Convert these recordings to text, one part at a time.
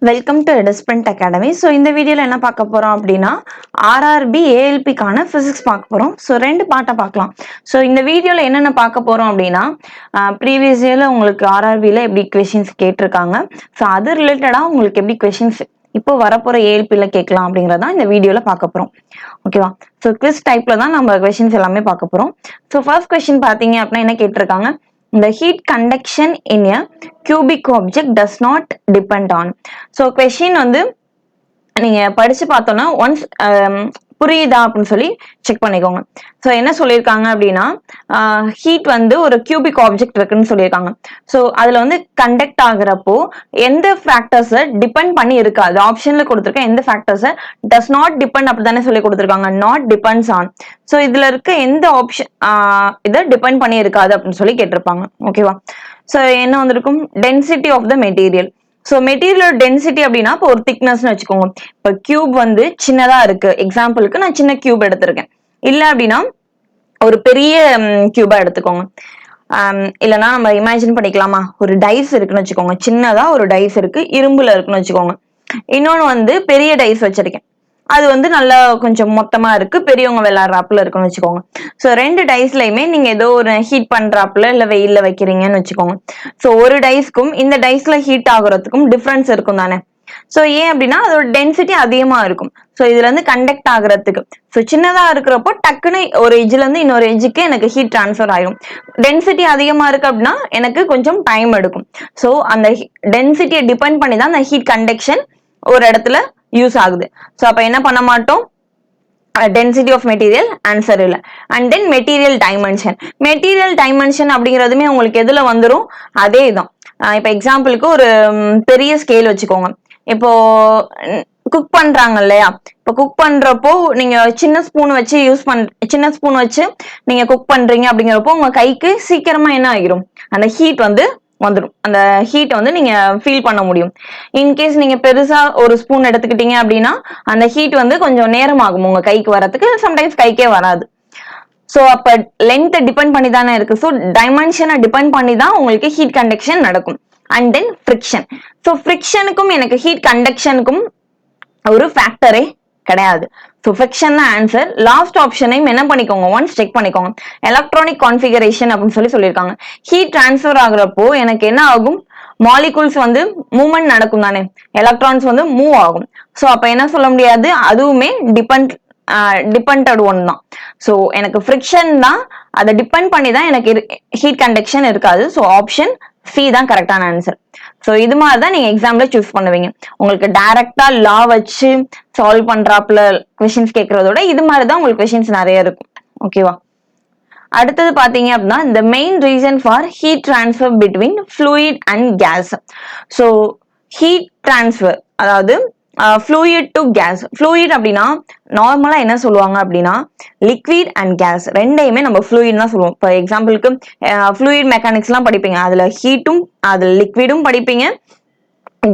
Welcome to எடஸ்பிரண்ட் academy. So இந்த வீடியோவில் என்ன பார்க்க போகிறோம் அப்படின்னா ஆர்ஆர்பி ஏஎல்பிக்கான ஃபிசிக்ஸ் பார்க்க போகிறோம். ஸோ ரெண்டு பார்ட்டை பார்க்கலாம். ஸோ இந்த வீடியோவில் என்னென்ன பார்க்க போகிறோம் அப்படின்னா ப்ரீவியஸ் இயரில் உங்களுக்கு ஆர்ஆர்பியில் எப்படி கொஷின்ஸ் கேட்டிருக்காங்க, ஸோ அது ரிலேட்டடாக உங்களுக்கு எப்படி கொஷின்ஸ் இப்போ வரப்போகிற ஏஎல்பியில் கேட்கலாம் அப்படிங்கிறதான் இந்த வீடியோவில் பார்க்க போகிறோம். ஓகேவா? ஸோ குவிஸ் டைப்பில் தான் நம்ம கொஷின்ஸ் எல்லாமே பார்க்க போகிறோம். ஸோ ஃபர்ஸ்ட் கொஷின் பார்த்தீங்க அப்படின்னா என்ன கேட்டிருக்காங்க, the heat conduction in a cubic object does not depend on. So question வந்து நீங்க படிச்சு பார்த்தோம்னா ஒன்ஸ் புரியுதா அப்படின்னு சொல்லி செக் பண்ணிக்கோங்க. ஸோ என்ன சொல்லியிருக்காங்க அப்படின்னா ஹீட் வந்து ஒரு கியூபிக் ஆப்ஜெக்ட் இருக்குன்னு சொல்லியிருக்காங்க. ஸோ அதுல வந்து கண்டக்ட் ஆகுறப்போ எந்த ஃபேக்டர்ஸை டிபெண்ட் பண்ணி இருக்காது, ஆப்ஷன்ல கொடுத்துருக்க எந்த ஃபேக்டர்ஸை டஸ் நாட் டிபெண்ட் அப்படி தானே சொல்லி கொடுத்துருக்காங்க, நாட் டிபெண்ட்ஸ் ஆன். ஸோ இதுல இருக்க எந்த ஆப்ஷன் இதை டிபெண்ட் பண்ணி இருக்காது அப்படின்னு சொல்லி கேட்டிருப்பாங்க. ஓகேவா? ஸோ என்ன வந்திருக்கும், density of the material. So material density அப்படின்னா இப்போ ஒரு திக்னஸ்ன்னு வச்சுக்கோங்க. இப்போ கியூப் வந்து சின்னதா இருக்கு, எக்ஸாம்பிளுக்கு நான் சின்ன கியூப் எடுத்திருக்கேன். இல்லை அப்படின்னா ஒரு பெரிய கியூபா எடுத்துக்கோங்க. இல்லைன்னா நம்ம இமேஜின் பண்ணிக்கலாமா, ஒரு டைஸ் இருக்குன்னு வச்சுக்கோங்க, சின்னதா ஒரு டைஸ் இருக்கு, இரும்புல இருக்குன்னு வச்சுக்கோங்க. இன்னொன்னு வந்து பெரிய டைஸ் வச்சிருக்கேன், அது வந்து நல்லா கொஞ்சம் மொத்தமா இருக்கு, பெரியவங்க விளையாடுறாப்புல இருக்குன்னு வச்சுக்கோங்க. ஸோ ரெண்டு டைஸ்லயுமே நீங்க ஏதோ ஒரு ஹீட் பண்றாப்புல இல்ல வெயில்ல வைக்கிறீங்கன்னு வச்சுக்கோங்க. ஸோ ஒரு டைஸ்க்கும் இந்த டைஸ்ல ஹீட் ஆகுறதுக்கும் டிஃபரன்ஸ் இருக்கும் தானே. ஸோ ஏன் அப்படின்னா அதோட டென்சிட்டி அதிகமா இருக்கும். ஸோ இதுல இருந்து கண்டக்ட் ஆகுறதுக்கு ஸோ சின்னதா இருக்கிறப்போ டக்குன்னு ஒரு எஜ்ல இருந்து இன்னொரு எஜ்ஜுக்கு எனக்கு ஹீட் டிரான்ஸ்ஃபர் ஆயிடும். டென்சிட்டி அதிகமா இருக்கு அப்படின்னா எனக்கு கொஞ்சம் டைம் எடுக்கும். ஸோ அந்த டென்சிட்டியை டிபெண்ட் பண்ணி தான் அந்த ஹீட் கண்டக்ஷன் ஒரு இடத்துல யூஸ் ஆகுது. ஸோ அப்ப என்ன பண்ண மாட்டோம், டென்சிட்டி ஆஃப் மெட்டீரியல் ஆன்சர் இல்லை. And then material dimension. Material dimension அப்படிங்கிறதுமே உங்களுக்கு எதுல வந்துடும், அதே தான். இப்போ எக்ஸாம்பிளுக்கு ஒரு பெரிய ஸ்கேல் வச்சுக்கோங்க. இப்போ குக் பண்றாங்க இல்லையா, இப்போ குக் பண்றப்போ நீங்க சின்ன ஸ்பூன் வச்சு நீங்க குக் பண்றீங்க அப்படிங்கிறப்போ உங்க கைக்கு சீக்கிரமா என்ன ஆகிரும், அந்த ஹீட் வந்து வந்துடும். அந்த ஹீட் வந்து நீங்க ஃபீல் பண்ண முடியும். இன்கேஸ் நீங்க பெருசா ஒரு ஸ்பூன் எடுத்துக்கிட்டீங்க அப்படின்னா அந்த ஹீட் வந்து கொஞ்சம் நேரம் ஆகும் உங்க கைக்கு வரதுக்கு, சம்டைம்ஸ் கைக்கே வராது. ஸோ அப்ப லென்த் டிபெண்ட் பண்ணி தானே இருக்கு. ஸோ டைமென்ஷனை டிபெண்ட் பண்ணி தான் உங்களுக்கு ஹீட் கண்டக்ஷன் நடக்கும். And then friction. ஸோ ஃப்ரிக்ஷனுக்கும் எனக்கு ஹீட் கண்டக்ஷனுக்கும் ஒரு ஃபேக்டரே கிடையாது. ஸோ ஃப்ரிக்ஷன் தான் ஆன்சர். லாஸ்ட் ஆப்ஷனையும் என்ன பண்ணிக்கோங்க, ஒன்ஸ் செக் பண்ணிக்கோங்க. எலக்ட்ரானிக் கான்ஃபிகரேஷன் அப்படின்னு சொல்லியிருக்காங்க. ஹீட் டிரான்ஸ்ஃபர் ஆகுறப்போ எனக்கு என்ன ஆகும், மாலிகூல்ஸ் வந்து மூவ்மெண்ட் நடக்கும் தானே, எலக்ட்ரான்ஸ் வந்து மூவ் ஆகும். ஸோ அப்ப என்ன சொல்ல முடியாது, அதுவுமே டிபெண்டட் ஒன் தான். ஸோ எனக்கு ஃப்ரிக்ஷன் தான், அதை டிபெண்ட் பண்ணி தான் எனக்கு ஹீட் கண்டக்ஷன் இருக்காது. ஸோ ஆப்ஷன் சி தான் கரெக்டான ஆன்சர். ஸோ இது மாதிரி தான் நீங்க எக்ஸாம்ல சூஸ் பண்ணுவீங்க. உங்களுக்கு டைரக்டா லா வச்சு சால்வ் பண்றாப்புல கொஸ்டின்ஸ் கேட்கறதோட இது மாதிரி தான் உங்களுக்கு கொஸ்டின்ஸ் நிறைய இருக்கும். ஓகேவா? அடுத்தது பாத்தீங்க அப்படின்னா the main reason for heat transfer between fluid and gas. So heat transfer, அதாவது fluid to gas. fluid அப்படின்னா நார்மலா என்ன சொல்லுவாங்க அப்படின்னா லிக்விட் அண்ட் கேஸ் ரெண்டையுமே நம்ம fluid தான் சொல்லுவோம். இப்போ எக்ஸாம்பிளுக்கு fluid மெக்கானிக்ஸ் எல்லாம் படிப்பீங்க, அதுல ஹீட்டும் அதுல லிக்விடும் படிப்பீங்க,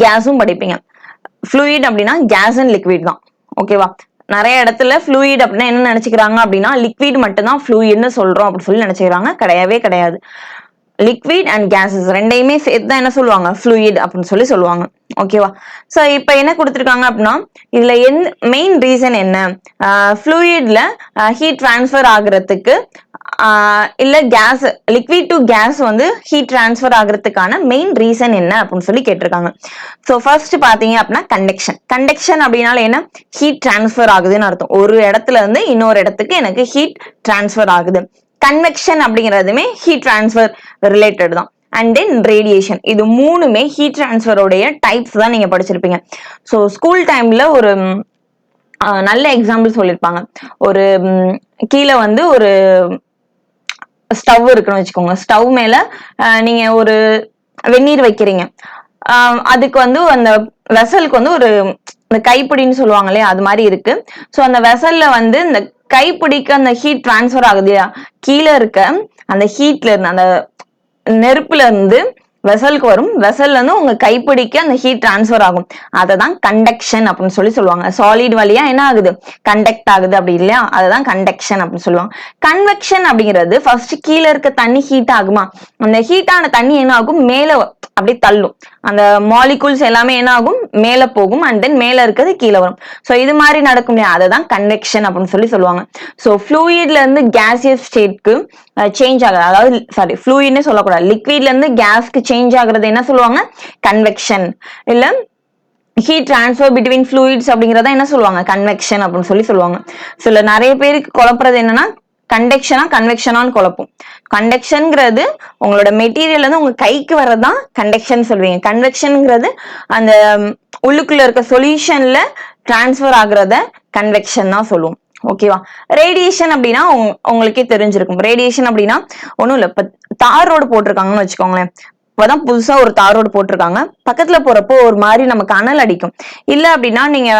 கேஸும் படிப்பீங்க. fluid அப்படின்னா கேஸ் அண்ட் லிக்விட் தான். ஓகேவா? நிறைய இடத்துல fluid அப்படின்னா என்ன நினைச்சுக்கிறாங்க அப்படின்னா லிக்விட் மட்டும் தான் fluidன்னு சொல்றோம் அப்படின்னு சொல்லி நினைச்சுக்கிறாங்க. கிடையவே கிடையாது. லிக்விட் அண்ட் கேசஸ் ரெண்டையுமே சேர்த்து தான் என்ன சொல்லுவாங்க, fluid அப்படின்னு சொல்லி சொல்லுவாங்க. ஓகேவா? ஸோ இப்போ என்ன கொடுத்துருக்காங்க அப்படின்னா இதுல மெயின் ரீசன் என்ன, ஃப்ளூயிட்ல ஹீட் டிரான்ஸ்ஃபர் ஆகுறதுக்கு இல்ல கேஸ், லிக்விட் டு கேஸ் வந்து ஹீட் டிரான்ஸ்ஃபர் ஆகுறதுக்கான மெயின் ரீசன் என்ன அப்படின்னு சொல்லி கேட்டிருக்காங்க. ஸோ ஃபர்ஸ்ட் பாத்தீங்க அப்படின்னா கண்டக்ஷன். கண்டக்ஷன் அப்படின்னால என்ன, ஹீட் டிரான்ஸ்ஃபர் ஆகுதுன்னு அர்த்தம். ஒரு இடத்துல இருந்து இன்னொரு இடத்துக்கு எனக்கு ஹீட் டிரான்ஸ்ஃபர் ஆகுது. கன்வெக்ஷன் அப்படிங்கிறதுமே ஹீட் டிரான்ஸ்ஃபர் ரிலேட்டட் தான். And then radiation. இது மூணுமே ஹீட் டிரான்ஸ்ஃபரோடைய டைப்ஸ் தான் நீங்க படிச்சிருப்பீங்க. ஸோ ஸ்கூல் டைம்ல ஒரு நல்ல எக்ஸாம்பிள் சொல்லியிருப்பாங்க. ஒரு கீழே வந்து ஒரு ஸ்டவ் இருக்குன்னு வச்சுக்கோங்க. ஸ்டவ் மேல நீங்க ஒரு வெந்நீர் வைக்கிறீங்க. அதுக்கு வந்து அந்த வெசலுக்கு வந்து ஒரு கைப்பிடின்னு சொல்லுவாங்க இல்லையா, அது மாதிரி இருக்கு. ஸோ அந்த வெசல்ல வந்து இந்த கைப்பிடிக்கு அந்த ஹீட் டிரான்ஸ்ஃபர் ஆகுது இல்லையா, கீழே இருக்க அந்த ஹீட்ல இருந்து அந்த நெருப்புல இருந்து வெசலுக்கு வரும், வெசல்ல இருந்து உங்க கைப்பிடிக்கு அந்த ஹீட் டிரான்ஸ்ஃபர் ஆகும். அததான் கண்டக்ஷன் அப்படின்னு சொல்லி சொல்லுவாங்க. சாலிட் வழியா என்ன ஆகுது, கண்டக்ட் ஆகுது அப்படி இல்லையா, அதுதான் கண்டக்ஷன் அப்படின்னு சொல்லுவாங்க. கன்வெக்ஷன் அப்படிங்கிறது ஃபர்ஸ்ட் கீழே இருக்க தண்ணி ஹீட் ஆகுமா, அந்த ஹீட்டான தண்ணி என்ன ஆகும், மேல அப்படியே தள்ளும். அந்த மாலிகூல்ஸ் எல்லாமே என்ன ஆகும், மேல போகும் அண்ட் தென் மேல இருக்கிறது கீழே வரும். சோ இது மாதிரி நடக்கும் இல்லையா, அதுதான் கன்வெக்ஷன் அப்படின்னு சொல்லி சொல்லுவாங்க. சோ ஃப்ளூயிட்ல இருந்து கேசியஸ் ஸ்டேட்க்கு சேஞ்ச் ஆகுது, அதாவது சாரி ஃப்ளூயிட்னே சொல்லக்கூடாது, லிக்விட்ல இருந்து கேஸ்க்கு சேஞ்ச் ஆகுறது என்ன சொல்லுவாங்க, கன்வெக்ஷன். இல்ல ஹீட் டிரான்ஸ்ஃபர் பிட்வீன் ஃப்ளூயிட்ஸ் அப்படிங்கறத என்ன சொல்லுவாங்க, கன்வெக்ஷன் அப்படின்னு சொல்லி சொல்லுவாங்க. சில நிறைய பேருக்கு குழப்பறது என்னன்னா கண்டக்ஷனா கன்வெக்ஷனான்னு குழப்பம். கண்டக்ஷன்ங்கிறது உங்களோட மெட்டீரியல் வந்து உங்க கைக்கு வர்றதுதான் கண்டக்ஷன் சொல்லுவீங்க. கன்வெக்ஷன்ங்கிறது அந்த உள்ளுக்குள்ள இருக்க சொல்யூஷன்ல டிரான்ஸ்ஃபர் ஆகுறத கன்வெக்ஷன் தான் சொல்லுவோம். ஓகேவா. ரேடியேஷன் அப்படின்னா உங்களுக்கே தெரிஞ்சிருக்கும். ரேடியேஷன் அப்படின்னா ஒண்ணும் இல்ல, இப்ப தார் ரோடு போட்டிருக்காங்கன்னு வச்சுக்கோங்களேன். இப்பதான் புதுசா ஒரு தார் ரோடு போட்டிருக்காங்க, பக்கத்துல போறப்போ ஒரு மாதிரி நமக்கு அனல் அடிக்கும். இல்ல அப்படின்னா நீங்க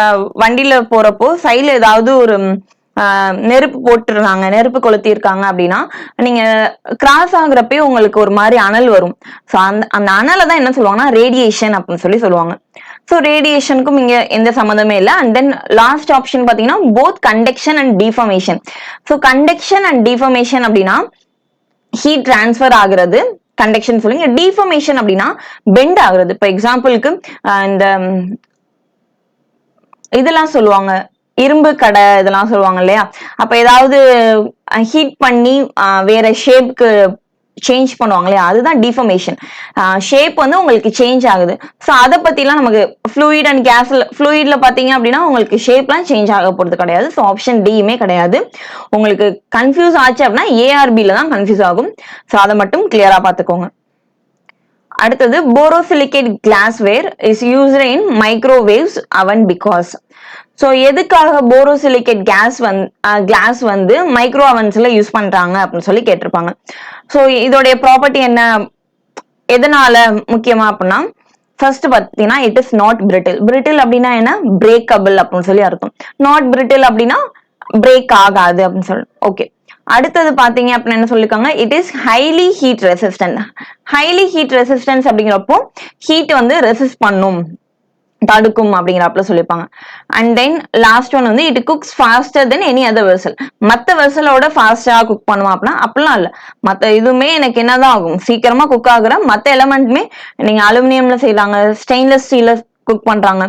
வண்டியில போறப்போ சைட்ல ஏதாவது ஒரு நெருப்பு போட்டுருக்காங்க, நெருப்பு கொளுத்தி இருக்காங்க அப்படின்னா நீங்க கிராஸ் ஆகுறப்பே உங்களுக்கு ஒரு மாதிரி அனல் வரும். ஸோ அந்த அனலை தான் என்ன சொல்லுவாங்கன்னா ரேடியேஷன் அப்படின்னு சொல்லி சொல்லுவாங்க. ஸோ ரேடியேஷனுக்கும் இங்க எந்த சம்மந்தமே இல்லை. அண்ட் தென் லாஸ்ட் ஆப்ஷன் பாத்தீங்கன்னா both conduction and deformation. So conduction and deformation அப்படின்னா ஹீட் டிரான்ஸ்ஃபர் ஆகுறது கண்டக்ஷன் சொல்லுங்க. டிஃபர்மேஷன் அப்படின்னா பெண்ட் ஆகுறது. இப்போ எக்ஸாம்பிளுக்கு இந்த இதெல்லாம் சொல்லுவாங்க, இரும்பு கடை இதெல்லாம் சொல்லுவாங்க இல்லையா, அப்ப ஏதாவது ஹீட் பண்ணி வேற ஷேப்க்கு சேஞ்ச் பண்ணுவாங்க இல்லையா, அதுதான் டிஃபர்மேஷன். ஷேப் வந்து உங்களுக்கு சேஞ்ச் ஆகுது. ஸோ அதை பத்திலாம் நமக்கு ஃப்ளூயிட் அண்ட் கேஸ்ல, ஃப்ளூயிட்ல பாத்தீங்க அப்படின்னா உங்களுக்கு ஷேப்லாம் சேஞ்ச் ஆக போறது கிடையாது. ஸோ ஆப்ஷன் டியுமே கிடையாது. உங்களுக்கு கன்ஃபியூஸ் ஆச்சு அப்படின்னா ஏஆர்பில தான் கன்ஃபியூஸ் ஆகும். ஸோ அதை மட்டும் கிளியரா பாத்துக்கோங்க. அடுத்தது borosilicate glassware is used in microwaves அவன் பிகாஸ். ஸோ எதுக்காக போரோசிலிகேட் கிளாஸ் வந்து மைக்ரோ அவன்ஸ்ல யூஸ் பண்றாங்க அப்படின்னு சொல்லி கேட்டிருப்பாங்க. ஸோ இதோடைய ப்ராப்பர்ட்டி என்ன, எதனால முக்கியமா அப்படின்னா, ஃபர்ஸ்ட் பாத்தீங்கன்னா it is not brittle. Brittle அப்படின்னா என்ன, பிரேக்கபிள் அப்படின்னு சொல்லி அர்த்தம். நாட் பிரிட்டில் அப்படின்னா பிரேக் ஆகாது அப்படின்னு சொல்லி. ஓகே. அடுத்தது பாத்தீங்க அப்படின்னு என்ன சொல்லிருக்காங்க, it is highly heat resistant. Highly heat resistance அப்படிங்கிறப்போ ஹீட் வந்து ரெசிஸ்ட் பண்ணும், தடுக்கும் அப்படிங்கிறப்பல சொல்லிருப்பாங்க. அண்ட் தென் லாஸ்ட் ஒன் வந்து it cooks faster than any other vessel. மத்த வெசலோட ஃபாஸ்டா குக் பண்ணுமா அப்படின்னா அப்படிலாம் இல்ல. மத்த இதுவுமே எனக்கு என்னதான் ஆகும், சீக்கிரமா குக் ஆகுற மத்த எலமெண்ட்மே நீங்க அலுமினியம்ல செய்யறாங்க, ஸ்டெயின்லெஸ் ஸ்டீல்ல குக் பண்றாங்க.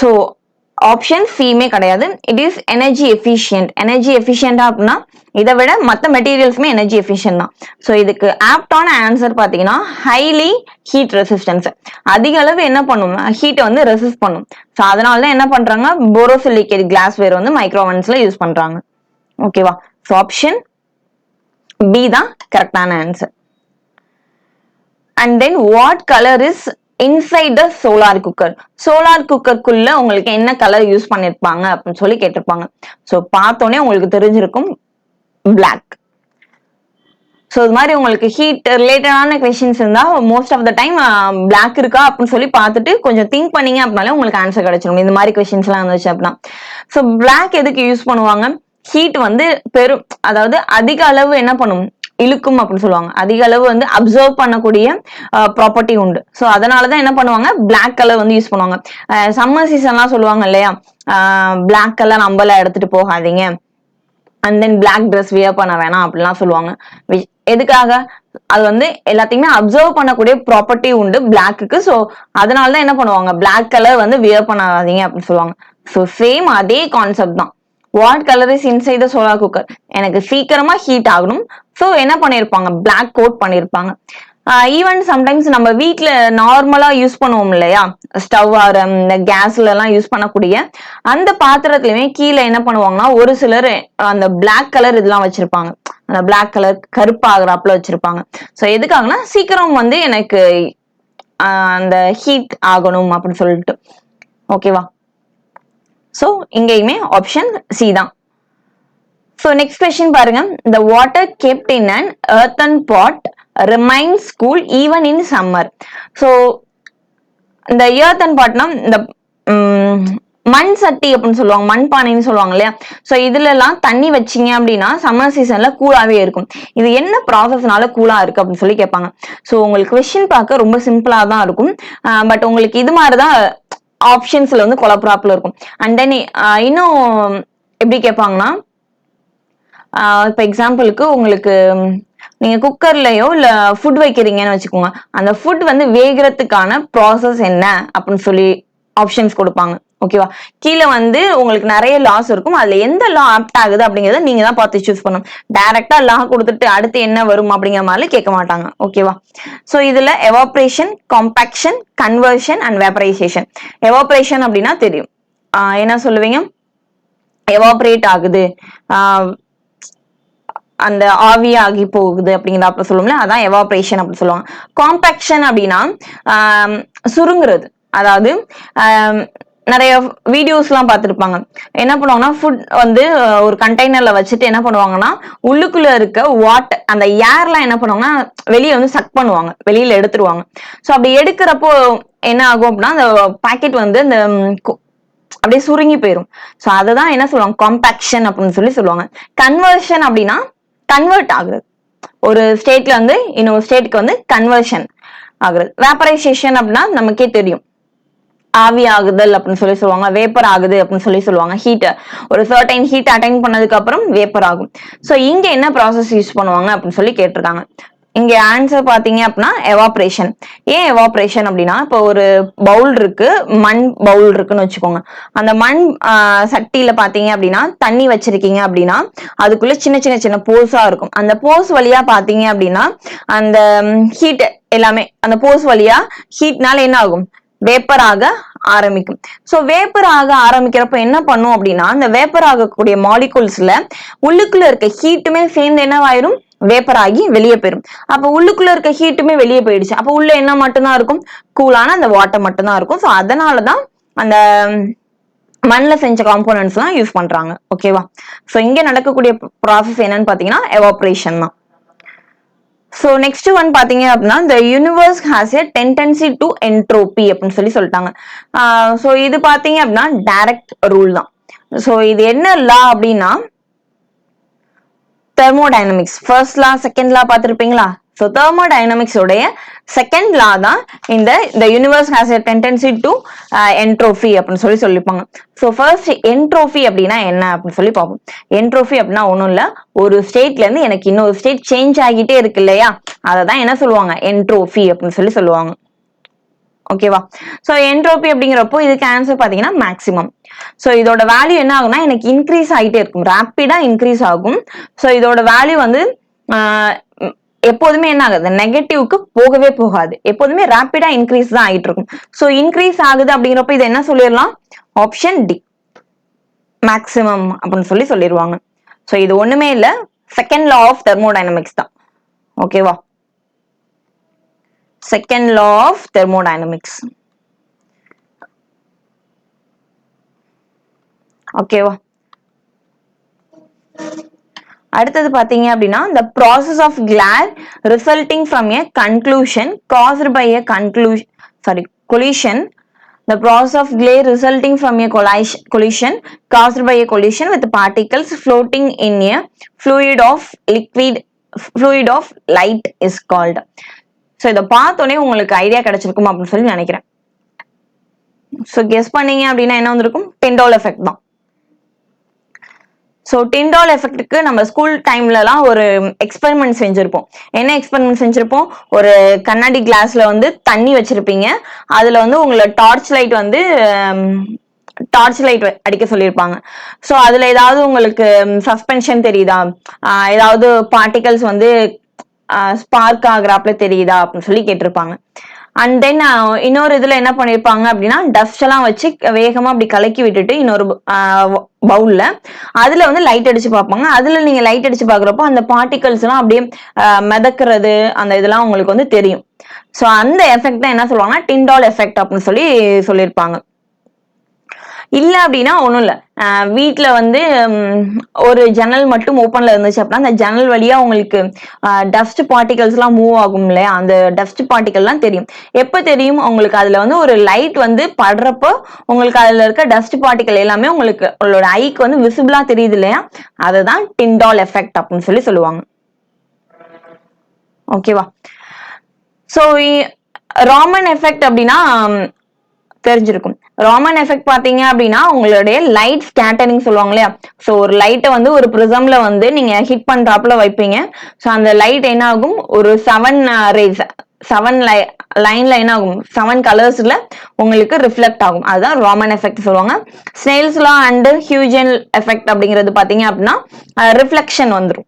ஸோ ஆப்ஷன் சிமே கிடையாது. It is energy efficient. Energy எஃபிஷியன்டா அப்படின்னா இதை விட மற்ற மெட்டீரியல்ஸுமே எனர்ஜி எஃபிஷியன்ட் தான். ஸோ இதுக்கு ஆப்டான ஆன்சர் பாத்தீங்கன்னா ஹைலி ஹீட் ரெசிஸ்டன்ஸ். அதிக அளவு என்ன பண்ணும், ஹீட்டை வந்து ரெசிஸ்ட் பண்ணும். ஸோ அதனால தான் என்ன பண்றாங்க, போரோசிலிகேட் கிளாஸ்வேர் வந்து மைக்ரோவன்ஸ்ல யூஸ் பண்றாங்க. ஓகேவா. ஸோ ஆப்ஷன் பி தான் கரெக்டான answer. And then what colour is inside the solar cooker. Solar குக்கருக்குள்ள உங்களுக்கு என்ன கலர் யூஸ் பண்ணிருப்பாங்க அப்படின்னு சொல்லி கேட்டிருப்பாங்க. ஸோ பார்த்தோன்னே உங்களுக்கு தெரிஞ்சிருக்கும் பிளாக். ஸோ இது மாதிரி உங்களுக்கு ஹீட் ரிலேட்டடான கொஸ்டின்ஸ் இருந்தா most of the time black இருக்கா அப்படின்னு சொல்லி பார்த்துட்டு கொஞ்சம் திங்க் பண்ணீங்க அப்படின்னாலே உங்களுக்கு ஆன்சர் கிடைச்சிடும். இந்த மாதிரி கொஸ்டின்ஸ் எல்லாம் இருந்துச்சு அப்படின்னா. ஸோ பிளாக் எதுக்கு யூஸ் பண்ணுவாங்க, ஹீட் வந்து அதாவது அதிக அளவு என்ன பண்ணும், இழுக்கும் அப்படின்னு சொல்லுவாங்க. அதிக அளவு வந்து அப்சர்வ் பண்ணக்கூடிய ப்ராப்பர்ட்டி உண்டு. ஸோ அதனாலதான் என்ன பண்ணுவாங்க, பிளாக் கலர் வந்து யூஸ் பண்ணுவாங்க. சம்மர் சீசன்லாம் சொல்லுவாங்க இல்லையா, பிளாக் கலர் நம்பலாம் எடுத்துட்டு போகாதீங்க, and then black dress wear பண்ண வேணாம் அப்படிலாம் சொல்லுவாங்க. எதுக்காக, அது வந்து எல்லாத்தையுமே அப்சர்வ் பண்ணக்கூடிய ப்ராப்பர்ட்டி உண்டு பிளாக்கு. ஸோ அதனாலதான் என்ன பண்ணுவாங்க, பிளாக் கலர் வந்து வியர் பண்ணாதீங்க அப்படின்னு சொல்லுவாங்க. ஸோ சேம் அதே கான்செப்ட் தான். What colour is inside the solar cooker, எனக்கு சீக்கிரமா ஹீட் ஆகணும். ஸோ என்ன பண்ணிருப்பாங்க, பிளாக் கோட் பண்ணிருப்பாங்க. ஈவன் சம்டைம்ஸ் நம்ம வீட்டுல நார்மலா யூஸ் பண்ணுவோம் இல்லையா, ஸ்டவ் ஆர் இந்த கேஸ்ல எல்லாம் யூஸ் பண்ணக்கூடிய அந்த பாத்திரத்திலுமே கீழே என்ன பண்ணுவாங்கன்னா ஒரு சிலர் அந்த பிளாக் கலர் இதெல்லாம் வச்சிருப்பாங்க, அந்த பிளாக் கலர் கருப்பாகிறாப்புல வச்சிருப்பாங்க. ஸோ எதுக்காகனா சீக்கிரம் வந்து எனக்கு அந்த ஹீட் ஆகணும் அப்படின்னு சொல்லிட்டு. ஓகேவா. ஸோ இங்கேயுமே ஆப்ஷன் சி தான். ஸோ நெக்ஸ்ட் கொஸ்டின் பாருங்க, the water kept in an earthen pot remains cool even in summer. So இந்த earthen potனா இந்த மண் சட்டி அப்படின்னு சொல்லுவாங்க, மண் பானைன்னு சொல்லுவாங்க இல்லையா. ஸோ இதுல எல்லாம் தண்ணி வச்சிங்க அப்படின்னா சம்மர் சீசன்ல கூலாவே இருக்கும். இது என்ன ப்ராசஸ்னால கூலா இருக்கு அப்படின்னு சொல்லி கேட்பாங்க. ஸோ உங்களுக்கு கொஸ்டின் பார்க்க ரொம்ப சிம்பிளா தான் இருக்கும், பட் உங்களுக்கு இது மாதிரிதான் ஆப்ஷன்ஸ்ல வந்து குழப்பறாப்புல இருக்கும். அண்ட் தென் இன்னும் எப்படி கேட்பாங்கன்னா, இப்ப எக்ஸாம்பிளுக்கு உங்களுக்கு நீங்க குக்கர்லயோ இல்ல ஃபுட் வைக்கிறீங்கன்னு வச்சுக்கோங்க, அந்த ஃபுட் வந்து வேகிறதுக்கான ப்ராசஸ் என்ன அப்படின்னு சொல்லி ஆப்ஷன்ஸ் கொடுப்பாங்க. ஓகேவா? கீழே வந்து உங்களுக்கு நிறைய லாஸ் இருக்கும். அதுல எந்த லா ஆப்ட் ஆகுது அப்படிங்கறத நீங்க தான் பார்த்து சூஸ் பண்ணணும். டைரக்டா லா கொடுத்துட்டு அடுத்து என்ன வரும் அப்படிங்கிற மாதிரி கேட்க மாட்டாங்க. ஓகேவா? சோ இதுல evaporation, compaction, conversion and vaporisation. Evaporation அப்படின்னா தெரியும், என்ன சொல்லுவீங்க, எவாபரேட் ஆகுது, அந்த ஆவியாகி போகுது அப்படிங்கிற அப்ப சொல்லுவோம்ல, அதான் எவாபரேஷன் அப்படின்னு சொல்லுவாங்க. காம்பாக்ஷன் அப்படின்னா சுருங்குறது. அதாவது நிறைய வீடியோஸ் எல்லாம் பார்த்திருப்பாங்க. என்ன பண்ணுவாங்கன்னா ஃபுட் வந்து ஒரு கண்டெய்னர்ல வச்சுட்டு என்ன பண்ணுவாங்கன்னா உள்ளுக்குள்ள இருக்க வாட்டர், அந்த ஏர்லாம் என்ன பண்ணுவாங்கன்னா வெளியே வந்து சக் பண்ணுவாங்க, வெளியில எடுத்துருவாங்க. ஸோ அப்படி எடுக்கிறப்போ என்ன ஆகும் அப்படின்னா அந்த பாக்கெட் வந்து அந்த அப்படியே சுருங்கி போயிடும். ஸோ அதுதான் என்ன சொல்லுவாங்க, காம்பாக்ஷன் அப்படின்னு சொல்லி சொல்லுவாங்க. கன்வர்ஷன் அப்படின்னா கன்வெர்ட் ஆகுறது, ஒரு ஸ்டேட்ல வந்து இன்னொரு ஸ்டேட்டுக்கு வந்து கன்வர்ஷன் ஆகுறது. வேப்பரைசேஷன் அப்படின்னா நமக்கே தெரியும், ஆவி ஆகுதல் அப்படின்னு சொல்லி சொல்லுவாங்க, வேப்பர் ஆகுது அப்படின்னு சொல்லி சொல்லுவாங்க. ஹீட், ஒரு சர்டைன் ஹீட் அட்டைன் பண்ணதுக்கு அப்புறம் வேப்பர் ஆகும். சோ இங்க என்ன ப்ராசஸ் யூஸ் பண்ணுவாங்க அப்படின்னு சொல்லி கேட்டிருக்காங்க. இங்க ஆன்சர் பாத்தீங்க அப்படின்னா எவாப்ரேஷன். ஏன் எவாப்ரேஷன் அப்படின்னா, இப்போ ஒரு பவுல் இருக்கு, மண் பவுல் இருக்குன்னு வச்சுக்கோங்க. அந்த மண் சட்டியில பாத்தீங்க அப்படின்னா தண்ணி வச்சிருக்கீங்க அப்படின்னா அதுக்குள்ள சின்ன சின்ன சின்ன போர்ஸா இருக்கும். அந்த போர்ஸ் வழியா பாத்தீங்க அப்படின்னா அந்த ஹீட் எல்லாமே அந்த போர்ஸ் வழியா ஹீட்னால என்ன ஆகும், வேப்பர் ஆக ஆரம்பிக்கும். சோ வேப்பர் ஆக ஆரம்பிக்கிறப்ப என்ன பண்ணும் அப்படின்னா அந்த வேப்பர் ஆகக்கூடிய மாலிகூல்ஸ்ல உள்ளுக்குள்ள இருக்க ஹீட்டுமே சேர்ந்து என்னவாயிரும், வேப்பர் ஆகி வெளியே போயிடும். அப்ப உள்ளுக்குள்ள இருக்க ஹீட்டுமே வெளியே போயிடுச்சு. அப்ப உள்ள என்ன மட்டும்தான் இருக்கும், கூலான அந்த வாட்டர் மட்டும்தான் இருக்கும். சோ அதனாலதான் அந்த மண்ணில் செஞ்ச காம்போனன்ட்ஸ் எல்லாம் யூஸ் பண்றாங்க. ஓகேவா? சோ இங்க நடக்கக்கூடிய ப்ராசஸ் என்னன்னு பாத்தீங்கன்னா எவாப்ரேஷன் தான். சோ நெக்ஸ்ட் ஒன் பாத்தீங்க அப்படின்னா the universe has a tendency to entropy அப்படின்னு சொல்லிட்டாங்க. சோ இது பாத்தீங்க அப்படின்னா டைரக்ட் ரூல் தான். சோ இது என்ன லா அப்படின்னா thermodynamics. First law, second law பார்த்திருப்பீங்களா? ஸோ தெர்மோடைனமிக்ஸ் உடைய செகண்ட் லா தான் இந்த universe has a tendency to entropy அப்படின்னு சொல்லியிருப்பாங்க. ஸோ ஃபர்ஸ்ட் என்ட்ரோபி அப்படின்னா என்ன அப்படின்னு சொல்லி பார்ப்போம். என்ட்ரோபி அப்படின்னா ஒன்றும் இல்லை, ஒரு ஸ்டேட்ல இருந்து எனக்கு இன்னொரு ஸ்டேட் சேஞ்ச் ஆகிட்டே இருக்கு இல்லையா, அதை தான் என்ன சொல்லுவாங்க, என்ட்ரோபி அப்படின்னு சொல்லுவாங்க. ஓகேவா? சோ என்ட்ரோபி அப்படிங்கிறப்போ இதுக்கு ஆன்சர் பாத்தீங்கன்னா மேக்ஸிமம். சோ இதோட வேல்யூ என்ன ஆகும்னா எனக்கு இன்க்ரீஸ் ஆகிட்டே இருக்கும், ரேப்பிடா இன்க்ரீஸ் ஆகும். சோ இதோட வேல்யூ வந்து எப்போதுமே என்ன ஆகுது, நெகட்டிவ்க்கு போகவே போகாது, எப்போதுமே ரேப்பிடா இன்க்ரீஸ் தான் ஆகிட்டு இருக்கும். சோ இன்க்ரீஸ் ஆகுது அப்படிங்கிறப்ப இதை என்ன சொல்லிடலாம், ஆப்ஷன் டி மேக்ஸிமம் அப்படின்னு சொல்லிடுவாங்க. சோ இது ஒண்ணுமே இல்ல, செகண்ட் லா ஆஃப் தெர்மோடைனமிக்ஸ் தான். ஓகேவா? Second law of thermodynamics. ஓகேவா? அடுத்தது பாத்தீங்க அப்படின்னா the process of glare resulting from a conclusion caused by a collision. The process of glare resulting from a collision caused by a collision with particles floating in a fluid of light is called. So இதை பார்த்தோன்னே உங்களுக்கு idea கிடைச்சிருக்கும் அப்படின்னு நினைக்கிறேன். So guess பண்ணீங்க அப்படின்னா என்ன வந்திருக்கும், டிண்டால் எஃபெக்ட் தான். சோ டிண்டால் எஃபெக்ட்டுக்கு நம்ம ஸ்கூல் டைம்ல எல்லாம் ஒரு எக்ஸ்பெரிமெண்ட் செஞ்சிருப்போம். என்ன எக்ஸ்பெரிமெண்ட் செஞ்சிருப்போம், ஒரு கண்ணாடி கிளாஸ்ல வந்து தண்ணி வச்சிருப்பீங்க, அதுல வந்து உங்களை டார்ச் லைட் அடிக்க சொல்லியிருப்பாங்க. சோ அதுல ஏதாவது உங்களுக்கு சஸ்பென்ஷன் தெரியுதா, ஏதாவது பார்ட்டிகல்ஸ் வந்து ஸ்பார்க் ஆகுறாப்ல தெரியுதா அப்படின்னு கேட்டிருப்பாங்க. அண்ட் தென் இன்னொரு இதுல என்ன பண்ணிருப்பாங்க அப்படின்னா டஸ்ட் எல்லாம் வச்சு வேகமா அப்படி கலக்கி விட்டுட்டு இன்னொரு பவுல்ல அதுல வந்து லைட் அடிச்சு பார்ப்பாங்க. அதுல நீங்க லைட் அடிச்சு பாக்குறப்போ அந்த பார்ட்டிகல்ஸ் எல்லாம் அப்படியே மிதக்கிறது, அந்த இதெல்லாம் உங்களுக்கு வந்து தெரியும். சோ அந்த எஃபெக்ட் தான் என்ன சொல்லுவாங்கன்னா டிண்டால் எஃபெக்ட் அப்படின்னு சொல்லியிருப்பாங்க. இல்ல அப்படின்னா ஒண்ணும் இல்ல, வீட்டுல வந்து ஒரு ஜன்னல் மட்டும் ஓப்பன்ல இருந்துச்சு அப்படின்னா அந்த ஜன்னல் வழியா உங்களுக்கு டஸ்ட் பார்ட்டிகல்ஸ் எல்லாம் மூவ் ஆகும் இல்லையா, அந்த டஸ்ட் பார்ட்டிகல் எல்லாம் தெரியும். எப்ப தெரியும் உங்களுக்கு, அதுல வந்து ஒரு லைட் வந்து படுறப்போ உங்களுக்கு அதுல இருக்க டஸ்ட் பார்ட்டிகல் எல்லாமே உங்களுக்கு உங்களோட ஐக்கு வந்து விசிபிளா தெரியுது இல்லையா, அதுதான் டிண்டால் எஃபெக்ட் அப்படின்னு சொல்லுவாங்க. ஓகேவா? சோ ராமன் எஃபெக்ட் அப்படின்னா தெரிஞ்சிருக்கும். ராமன் எஃபெக்ட் பாத்தீங்க அப்படின்னா உங்களுடைய லைட் ஸ்கேட்டரிங் சொல்லுவாங்க இல்லையா, சோ ஒரு லைட்டை வந்து ஒரு பிரிசம்ல வந்து நீங்க ஹிட் பண்றாப்புல வைப்பீங்க. சோ அந்த லைட் என்ன ஆகும், ஒரு 7 ரேஸ் 7 லைன்ல என்ன ஆகும், 7 கலர்ஸ்ல உங்களுக்கு ரிஃப்ளெக்ட் ஆகும். அதுதான் ராமன் எஃபெக்ட் சொல்லுவாங்க. ஸ்னெல்ஸ் லா அண்ட் ஹியூஜன் எஃபெக்ட் அப்படிங்கிறது பாத்தீங்க அப்படின்னா ரிஃப்ளெக்ஷன் வந்துடும்.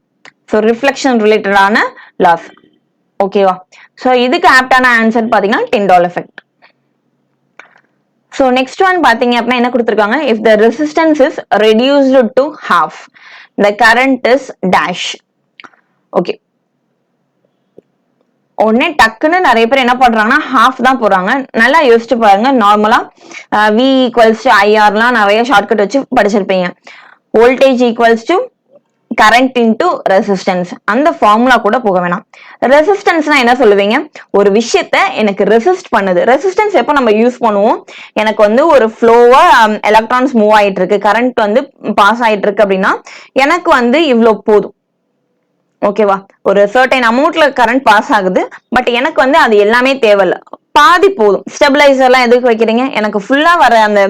ஸோ ரிஃப்ளெக்ஷன் ரிலேட்டடான லாஸ். ஓகேவா? ஸோ இதுக்கு ஆப்டான ஆன்சர் பாத்தீங்கன்னா Tyndall effect. So next one பாத்தீங்க அப்படின்னா என்ன கொடுத்துருக்காங்க, if the resistance is reduced to half the current is dash. Okay, உடனே டக்குன்னு நிறைய பேர் என்ன பண்றாங்கன்னா ஹாஃப் தான் போறாங்க. நல்லா யோசிச்சு பாருங்க. நார்மலா V ஈக்குவல்ஸ் டு IRலாம் நிறைய ஷார்ட்கட் வச்சு படிச்சிருப்பீங்க. Voltage equals to current into resistance. அந்த ஃபார்முலா கூட போக வேணாம். ரெசிஸ்டன்ஸ்னா என்ன சொல்லுவீங்க, ஒரு விஷயத்த எனக்கு ரெசிஸ்ட் பண்ணுது. ரெசிஸ்டன்ஸ் எப்போ நம்ம யூஸ் பண்ணுவோம், எனக்கு வந்து ஒரு ஃப்ளோவா எலக்ட்ரான்ஸ் மூவ் ஆயிட்டு இருக்கு, கரண்ட் வந்து பாஸ் ஆயிட்டு இருக்கு அப்படின்னா எனக்கு வந்து இவ்வளோ போதும். ஓகேவா? ஒரு சர்டைன் அமௌண்ட்ல கரண்ட் பாஸ் ஆகுது, பட் எனக்கு வந்து அது எல்லாமே தேவையில்ல, பாதி போதும். ஸ்டெபிளைசர் எல்லாம் எதுக்கு வைக்கிறீங்க, எனக்கு ஃபுல்லா வர அந்த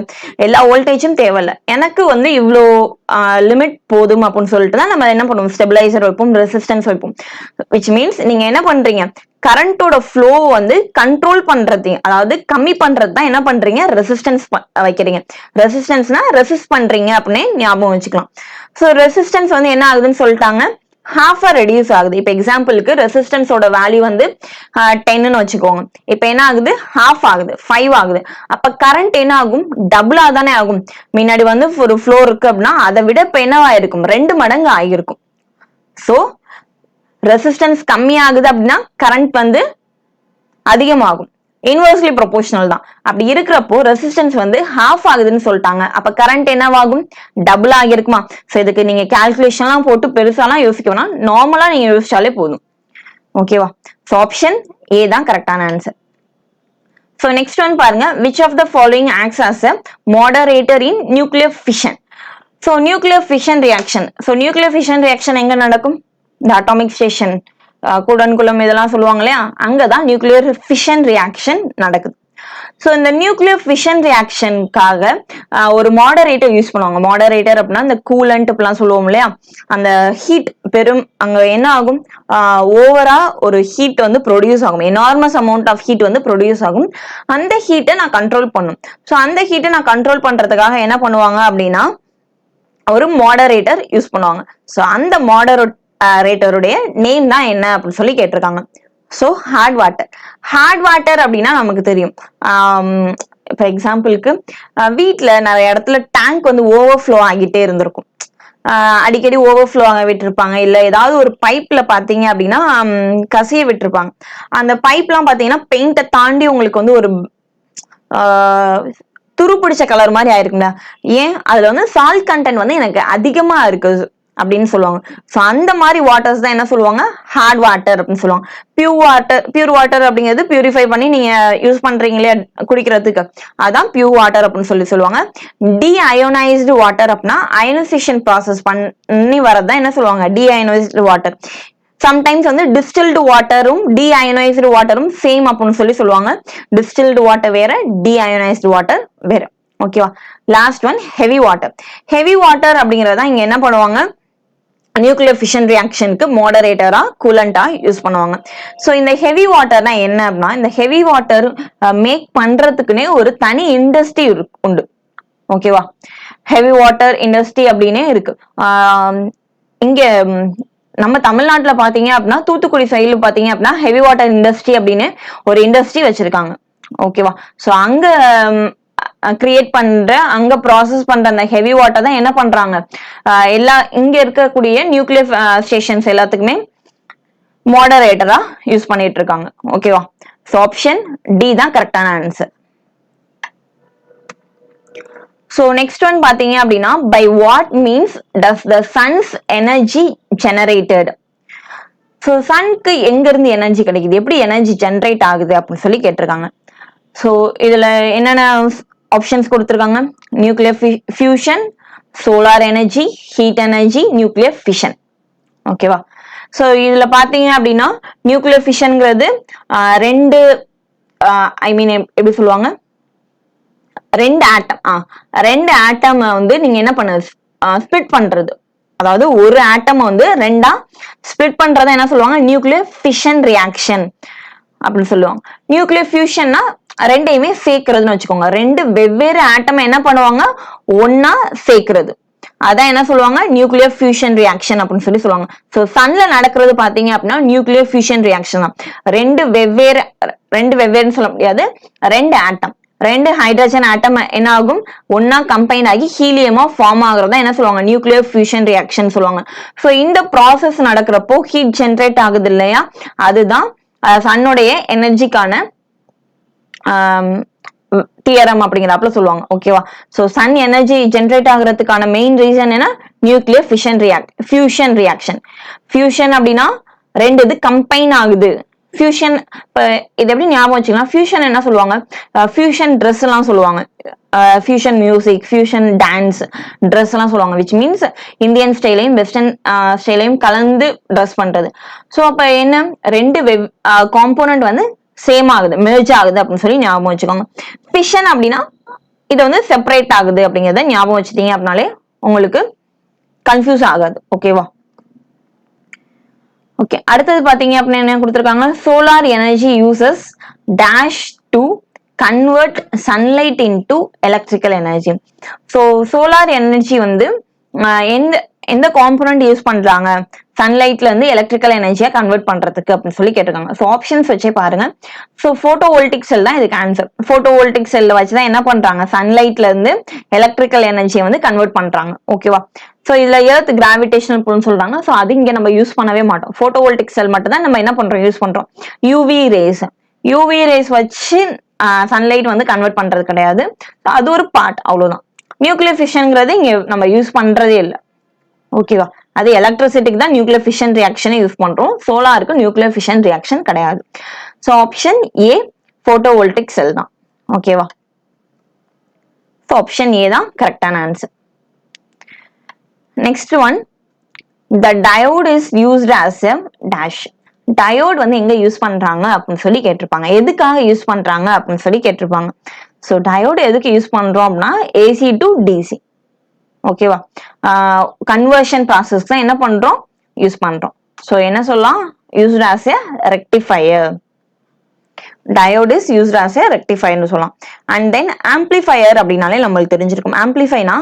எல்லா வோல்டேஜும் தேவையில்ல, எனக்கு வந்து இவ்வளோ லிமிட் போதும் அப்படின்னு சொல்லிட்டு தான் நம்ம என்ன பண்ணுவோம், ஸ்டெபிளைசர் வைப்போம், ரெசிஸ்டன்ஸ் வைப்போம். விச் மீன்ஸ் நீங்க என்ன பண்றீங்க, கரண்டோட ஃப்ளோ வந்து கண்ட்ரோல் பண்றது, அதாவது கம்மி பண்றது தான் என்ன பண்றீங்க, ரெசிஸ்டன்ஸ் வைக்கிறீங்க. ரெசிஸ்டன்ஸ்னா ரெசிஸ்ட் பண்றீங்க அப்படின்னு ஞாபகம் வச்சுக்கலாம். ஸோ ரெசிஸ்டன்ஸ் வந்து என்ன ஆகுதுன்னு சொல்லிட்டாங்க, ஹாஃபா ரெடியூஸ் ஆகுது. இப்ப எக்ஸாம்பிளுக்கு ரெசிஸ்டன்ஸோட வேல்யூ வந்து 10ன்னு வச்சுக்கோங்க. இப்ப என்ன ஆகுது, ஹாஃப் ஆகுது, 5 ஆகுது. அப்ப கரண்ட் என்ன ஆகும், டபுளா தானே ஆகும். முன்னாடி வந்து ஒரு ஃப்ளோ இருக்கு அப்படின்னா அதை விட இப்ப என்னவாயிருக்கும், 2 மடங்கு ஆகிருக்கும். சோ ரெசிஸ்டன்ஸ் கம்மி ஆகுது அப்படின்னா கரண்ட் வந்து அதிகமாகும். இன்வெர்ஸ்லி ப்ரொபோர்ஷனல் தான். அப்படி இருக்கிறப்போ ரெசிஸ்டன்ஸ் வந்து ஹாஃப் ஆகுதுன்னு சொல்லிட்டாங்க. அப்ப கரண்ட் என்னவாகும், டபுள் ஆகிருக்குமா. சோ இதுக்கு நீங்க கால்குலேஷன்லாம் போட்டு பெருசாலாம் யோசிக்க வேணாம், நார்மலா நீங்க யோசிச்சாலே போதும். ஓகேவா? சோ ஆப்ஷன் ஏ தான் கரெக்டான ஆன்சர். சோ நெக்ஸ்ட் ஒன் பாருங்க, which of the following acts as a moderator in nuclear fission. So nuclear fission reaction. So nuclear fission reaction எங்க நடக்கும், இந்த அட்டாமிக் ஸ்டேஷன், கூடன்குளம் இதெல்லாம் சொல்லுவாங்க இல்லையா, அங்கதான் நியூக்ளியர் ஃபிஷன் ரியாக்ஷன் நடக்குது. சோ இந்த நியூக்ளியர் ஃபிஷன் ரியாக்ஷனுக்காக ஒரு மாடரேட்டர் யூஸ் பண்ணுவாங்க. மாடரேட்டர் அப்படின்னா இந்த கூலண்ட் இப்பெல்லாம் சொல்லுவோம் இல்லையா, அந்த ஹீட் அங்க என்ன ஆகும், ஓவரா ஒரு ஹீட் வந்து ப்ரொடியூஸ் ஆகும், எனார்மஸ் அமௌண்ட் ஆஃப் ஹீட் வந்து ப்ரொடியூஸ் ஆகும். அந்த ஹீட்டை நான் கண்ட்ரோல் பண்ணும். சோ அந்த ஹீட்டை நான் கண்ட்ரோல் பண்றதுக்காக என்ன பண்ணுவாங்க அப்படின்னா ஒரு மாடரேட்டர் யூஸ் பண்ணுவாங்க. சோ அந்த மாடரேட்டருடைய நேம் தான் என்ன அப்படின்னு சொல்லி கேட்டிருக்காங்க. So hard water. Hard water அப்படின்னா நமக்கு தெரியும், இப்ப எக்ஸாம்பிளுக்கு வீட்டுல நிறைய இடத்துல டேங்க் வந்து ஓவர்ஃப்ளோ ஆகிட்டே இருந்திருக்கும். அடிக்கடி ஓவர்ஃப்ளோ ஆக விட்டுருப்பாங்க, இல்ல ஏதாவது ஒரு பைப்ல பாத்தீங்க அப்படின்னா கசிய விட்டுருப்பாங்க. அந்த பைப் எல்லாம் பாத்தீங்கன்னா பெயிண்ட தாண்டி உங்களுக்கு வந்து ஒரு துரு பிடிச்ச கலர் மாதிரி ஆயிருக்குங்களா. ஏன், அதுல வந்து சால்ட் கண்டென்ட் வந்து எனக்கு அதிகமா இருக்கு அப்படின்னு சொல்லுவாங்க. சோ அந்த மாதிரி வாட்டர்ஸ் தான் என்ன சொல்லுவாங்க, ஹார்ட் வாட்டர் அப்படின்னு சொல்லுவாங்க. பியூர் வாட்டர் அப்படிங்கிறது பியூரிஃபை பண்ணி நீங்க யூஸ் பண்றீங்க இல்லையா குடிக்கிறதுக்கு, அதான் பியூர் வாட்டர் அப்படின்னு சொல்லுவாங்க. டீஅயோனைஸ்டு வாட்டர் அப்படின்னா அயனைசேஷன் ப்ராசஸ் பண்ணி வரதான் என்ன சொல்லுவாங்க, டீஅயோனைஸ்டு வாட்டர். சம்டைம்ஸ் வந்து டிஸ்டில்டு வாட்டரும் டீஅயோனைஸ்டு வாட்டரும் சேம் அப்படின்னு சொல்லுவாங்க. டிஸ்டில்டு வாட்டர் வேற, டீஅயோனைஸ்டு வாட்டர் வேற. ஓகேவா? Last one heavy water. Heavy water அப்படிங்கறத இங்க என்ன பண்ணுவாங்க, நியூக்ளியர் ஃபிஷன் ரியாக்ஷனுக்கு மாடரேட்டரா கூலண்டா யூஸ் பண்ணுவாங்க. சோ இந்த ஹெவி வாட்டர்னா என்ன அப்படின்னா, இந்த ஹெவி வாட்டர் மேக் பண்றதுக்குன்னே ஒரு தனி இண்டஸ்ட்ரி உண்டு. ஓகேவா? ஹெவி வாட்டர் இண்டஸ்ட்ரி அப்படின்னே இருக்கு. இங்க நம்ம தமிழ்நாட்டுல பாத்தீங்க அப்படின்னா தூத்துக்குடி சைடுல பாத்தீங்க அப்படின்னா ஹெவி வாட்டர் இண்டஸ்ட்ரி அப்படின்னு ஒரு இண்டஸ்ட்ரி வச்சிருக்காங்க. ஓகேவா? சோ அங்க கிரியேட் பண்ற, அங்க ப்ராசஸ் பண்ற அந்த ஹெவி வாட்டர் தான் என்ன பண்றாங்க, எல்லா இங்க இருக்கக்கூடிய நியூக்ளியர் ஸ்டேஷன்ஸ் எல்லாத்துக்குமே மாடரேட்டரா யூஸ் பண்ணிட்டு இருக்காங்க. ஓகேவா? சோ ஆப்ஷன் டி தான் கரெக்டான ஆன்சர். சோ நெக்ஸ்ட் ஒன் பாத்தீங்க அப்படின்னா, by what means does the sun's energy generated. So சன்க்கு எங்க இருந்து எனர்ஜி கிடைக்குது, எப்படி எனர்ஜி ஜெனரேட் ஆகுது அப்படின்னு சொல்லி கேட்டிருக்காங்க. சோ இதுல என்னென்ன ஆப்ஷன்ஸ் கொடுத்திருக்காங்க, nuclear fusion, solar energy, heat energy, nuclear fission. ஓகேவா? சோ இதுல பாத்தீங்க அப்படின்னா நியூக்ளியர் ஃபிஷன்ங்கிறது ரெண்டு, ஐ மீன் எப்படி சொல்லுவாங்க, ரெண்டு ஆட்டம் வந்து நீங்க என்ன பண்ண ஸ்பிளிட் பண்றது, அதாவது ஒரு ஆட்டம் வந்து ரெண்டா ஸ்பிளிட் பண்றத என்ன சொல்லுவாங்க, நியூக்ளியர் ஃபிஷன் ரியாக்ஷன் அப்படின்னு சொல்லுவாங்க. நியூக்ளியர் ஃபியூஷன்னா ரெண்டையுமே சேர்க்கிறதுன்னு வச்சுக்கோங்க. ரெண்டு வெவ்வேறு ஆட்டம் என்ன பண்ணுவாங்க, ஒன்னா சேர்க்கிறது, அதான் என்ன சொல்லுவாங்க, நியூக்ளியர் ஃபியூஷன் ரியாக்ஷன் அப்படின்னு சொல்லுவாங்க. சோ சன்ல நடக்கிறது பாத்தீங்க அப்படின்னா நியூக்ளியர் ஃபியூஷன் ரியாக்ஷன் தான். ரெண்டு வெவ்வேறுன்னு சொல்ல முடியாது, ரெண்டு ஆட்டம், ரெண்டு ஹைட்ரஜன் ஆட்டம் என்ன ஆகும், ஒன்னா கம்பைன் ஆகி ஹீலியமா ஃபார்ம் ஆகுறதா என்ன சொல்லுவாங்க, நியூக்ளியர் ஃபியூஷன் ரியாக்ஷன் சொல்லுவாங்க. சோ இந்த ப்ராசஸ் நடக்கிறப்போ ஹீட் ஜென்ரேட் ஆகுது இல்லையா, அதுதான் சன்னுடைய எனர்ஜிக்கான தியரம் அப்படிங்கிறப்பல சொல்லுவாங்க. ஓகேவா, சோ சன் எனர்ஜி ஜென்ரேட் ஆகுறதுக்கான மெயின் ரீசன் என்ன, நியூக்ளியர் ஃபியூஷன் ரியாக்ஷன். ஃபியூஷன் அப்படின்னா ரெண்டு இது கம்பைன் ஆகுது. ஃபியூஷன் இது எப்படி ஞாபகம் வச்சுக்கலாம், ஃபியூஷன் என்ன சொல்லுவாங்க, ஃபியூஷன் ட்ரெஸ் எல்லாம் சொல்லுவாங்க, fusion music, fusion dance, dress எல்லாம் சொல்லுவாங்க, விச் மீன்ஸ் இந்தியன் ஸ்டைலையும் வெஸ்டர்ன் ஸ்டைலையும் கலந்து ட்ரெஸ் பண்றது. சோ அப்ப என்ன, ரெண்டு காம்போனன்ட் வந்து சேம் ஆகுது, மெர்ஜ் ஆகுது அப்படின்னு சொல்லி ஞாபகம் வச்சுக்கோங்க. ஃபிஷன் அப்படின்னா இது வந்து செப்பரேட் ஆகுது அப்படிங்கறத ஞாபகம் வச்சுட்டீங்க அப்படின்னாலே உங்களுக்கு கன்ஃபியூஸ் ஆகாது. ஓகேவா, ஓகே. அடுத்தது பாத்தீங்க அப்படின்னா என்ன கொடுத்திருக்காங்க, solar energy uses dash to convert sunlight into electrical energy. So solar energy வந்து எந்த காம்போனன்ட் யூஸ் பண்றாங்க சன்லைட்ல இருந்து எலக்ட்ரிக்கல் எனர்ஜியா கன்வெர்ட் பண்றதுக்கு அப்படின்னு சொல்லி கேட்டிருக்காங்க. ஸோ ஆப்ஷன்ஸ் வச்சே பாருங்க. ஸோ போட்டோவோல்டிக் செல் தான் இதுக்கு ஆன்சர். போட்டோவோல்டிக் செல்ல வச்சுதான் என்ன பண்றாங்க, சன்லைட்ல இருந்து எலக்ட்ரிக்கல் எனர்ஜியை வந்து கன்வெர்ட் பண்றாங்க. ஓகேவா, சோ இதுல எர்த் கிராவிடேஷனல் புல்னு சொல்றாங்க. சோ அது இங்க நம்ம யூஸ் பண்ணவே மாட்டோம். போட்டோவோல்டிக் செல் மட்டும் தான் நம்ம என்ன பண்றோம், யூஸ் பண்றோம். யூவி ரேஸ் வச்சு சன்லைட் வந்து கன்வெர்ட் பண்றது கிடையாது, அது ஒரு பார்ட், அவ்வளவுதான். நியூக்ளியர் ஃபிஷன்ங்கிறது இங்க நம்ம யூஸ் பண்றதே இல்லை. ஓகேவா, அது எலக்ட்ரிசிட்டிக்கு தான் நியூக்ளியர் ஃபிஷன் ரியாக்ஷனை யூஸ் பண்றோம், சோலாருக்கு நியூக்ளியர் ஃபிஷன் ரியாக்ஷன் கிடையாது. சோ ஆப்ஷன் ஏ போட்டோவோல்டிக் செல் தான். ஓகேவா, சோ ஆப்ஷன் ஏ தான் கரெக்டான answer. Next one, the diode is used as a dash. Diode வந்து எங்க யூஸ் பண்றாங்க அப்படின்னு சொல்லி கேட்டிருப்பாங்க, எதுக்காக யூஸ் பண்றாங்க அப்படின்னு சொல்லி கேட்டிருப்பாங்க. ஸோ டயோடு எதுக்கு யூஸ் பண்றோம் அப்படின்னா ஏசி டு டிசி. ஓகேவா, கன்வர்ஷன் ப்ராசஸ் தான் என்ன பண்றோம், யூஸ் பண்றோம். ஸோ என்ன சொல்லலாம், used as a rectifier. Diode is used as a ரெக்டிஃபையர்னு சொல்லலாம். அண்ட் தென் ஆம்பிளிஃபையர் அப்படின்னாலே நம்மளுக்கு தெரிஞ்சிருக்கும். ஆம்பிளிஃபைனா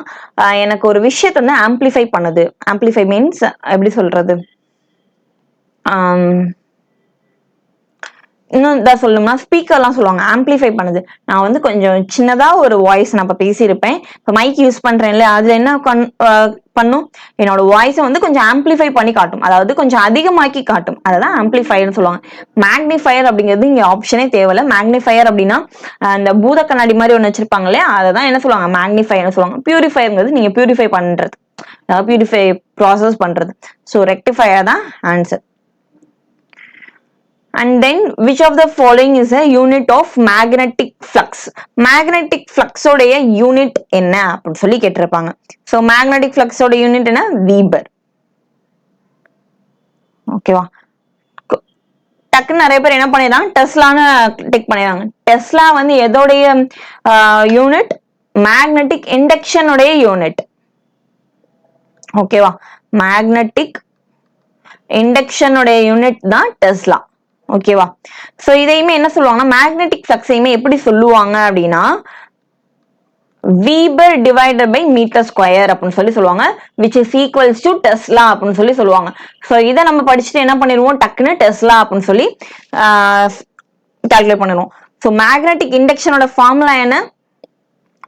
எனக்கு ஒரு விஷயத்தை வந்து ஆம்பிளிஃபை பண்ணுது. ஆம்பிளிஃபை மீன்ஸ் எப்படி சொல்றது, இன்னும் இதான் சொல்லணும்னா ஸ்பீக்கர்லாம் சொல்லுவாங்க, ஆம்பிளிஃபை பண்ணுது. நான் வந்து கொஞ்சம் சின்னதா ஒரு வாய்ஸ் நான் இப்போ பேசியிருப்பேன், இப்போ மைக் யூஸ் பண்றேன்ல, அதுல என்ன பண்ணும், என்னோட வாய்ஸை வந்து கொஞ்சம் ஆம்பிளிஃபை பண்ணி காட்டும், அதாவது கொஞ்சம் அதிகமாக்கி காட்டும், அதான் ஆம்பிளிஃபையர்னு சொல்லுவாங்க. மேக்னிஃபையர் அப்படிங்கிறது இங்க ஆப்ஷனே தேவையில்ல. மேக்னிஃபையர் அப்படின்னா அந்த பூத கண்ணாடி மாதிரி ஒன்று வச்சிருப்பாங்களே, அதை தான் என்ன சொல்லுவாங்க, மேக்னிஃபையர்னு சொல்லுவாங்க. பியூரிஃபையர்ங்கிறது நீங்க பியூரிஃபை பண்றது, பியூரிஃபை ப்ராசஸ் பண்றது. ஸோ ரெக்டிஃபையர் தான் answer. And then which of the following is a unit of magnetic flux? Magnetic flux உடைய யூனிட் என்ன அப்படின்னு சொல்லி கேட்டிருப்பாங்க. So magnetic flux உடைய யூனிட் என்ன, வீபர். ஓகேவா, டக்குன்னு நிறைய பேர் என்ன பண்ணிடுறாங்க, டெஸ்லான்னு டேக் பண்ணிடுறாங்க. டெஸ்லா வந்து எதோடைய யூனிட், மேக்னெட்டிக் இண்டக்ஷன் உடைய யூனிட். ஓகேவா, மேக்னெட்டிக் இண்டக்ஷன் உடைய யூனிட் தான் டெஸ்லா. ஓகேவா, சோ இதையுமே என்ன சொல்லுவாங்கன்னா, மேக்னெட்டிக் ஃப்ளக்ஸையுமே எப்படி சொல்லுவாங்க அப்படின்னா வீபர் டிவைடட் பை மீட்டர் ஸ்கொயர் அப்படின்னு சொல்லி சொல்லுவாங்க, which is equals to Tesla அப்படின்னு சொல்லி சொல்லுவாங்க. சோ இதை நம்ம படிச்சுட்டு என்ன பண்ணிடுவோம், டக்குன்னு டெஸ்லா அப்படின்னு சொல்லி கால்குலேட் பண்ணிடுவோம். சோ மேக்னெட்டிக் இண்டக்ஷனோட ஃபார்முலா என்ன,